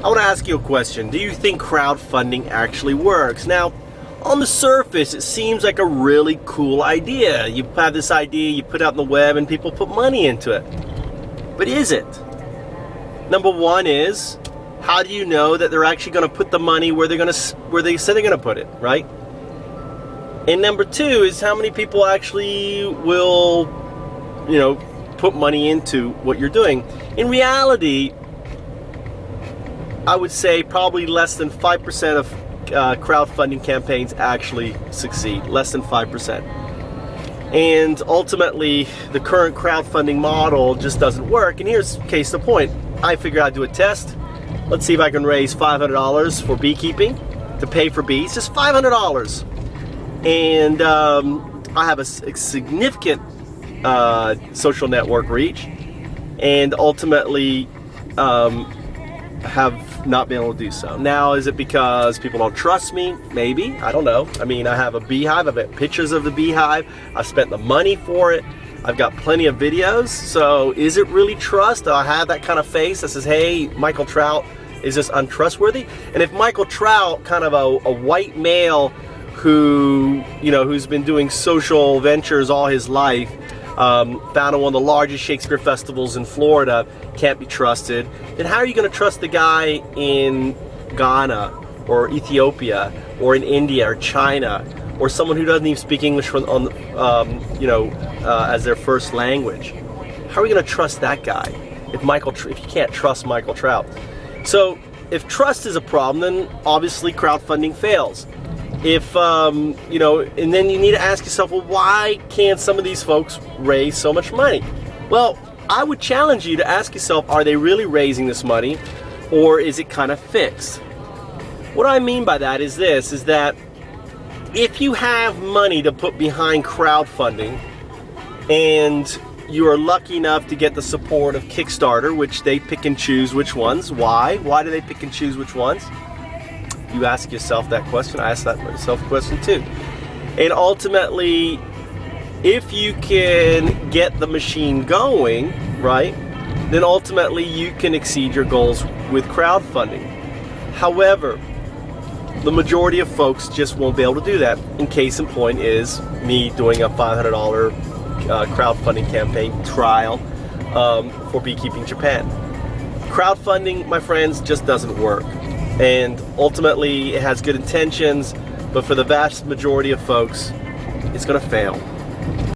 I want to ask you a question. Do you think crowdfunding actually works? Now, on the surface, it seems like a really cool idea. You have this idea, you put it out on the web, and people put money into it. But is it? Number one is, how do you know that they're actually going to put the money where they say they're going to put it, right? And number two is, how many people actually will, put money into what you're doing? In reality, I would say probably less than 5% of crowdfunding campaigns actually succeed. Less than 5%. And ultimately, the current crowdfunding model just doesn't work. And here's case in point. I figured I'd do a test. Let's see if I can raise $500 for beekeeping to pay for bees. Just $500. And I have a significant social network reach, and ultimately have not been able to do so. Now, is it because people don't trust me? Maybe. I don't know. I mean, I have a beehive. I've got pictures of the beehive. I've spent the money for it. I've got plenty of videos. So is it really trust? Do I have that kind of face that says, hey, Michael Trout is this untrustworthy? And if Michael Trout, kind of a white male who, who's been doing social ventures all his life, founded one of the largest Shakespeare festivals in Florida, can't be trusted, then how are you going to trust the guy in Ghana or Ethiopia or in India or China, or someone who doesn't even speak English as their first language? How are we going to trust that guy if you can't trust Michael Trout? So if trust is a problem, then obviously crowdfunding fails. If, and then you need to ask yourself, well, why can't some of these folks raise so much money? Well, I would challenge you to ask yourself, are they really raising this money, or is it kind of fixed? What I mean by that is this, is that if you have money to put behind crowdfunding, and you are lucky enough to get the support of Kickstarter, which they pick and choose which ones. Why? Why do they pick and choose which ones? You ask yourself that question. I ask that myself question too. And ultimately, if you can get the machine going, right, then ultimately you can exceed your goals with crowdfunding. However, the majority of folks just won't be able to do that. And case in point is me doing a $500 crowdfunding campaign trial for Beekeeping Japan. Crowdfunding, my friends, just doesn't work. And ultimately, it has good intentions, but for the vast majority of folks, it's going to fail.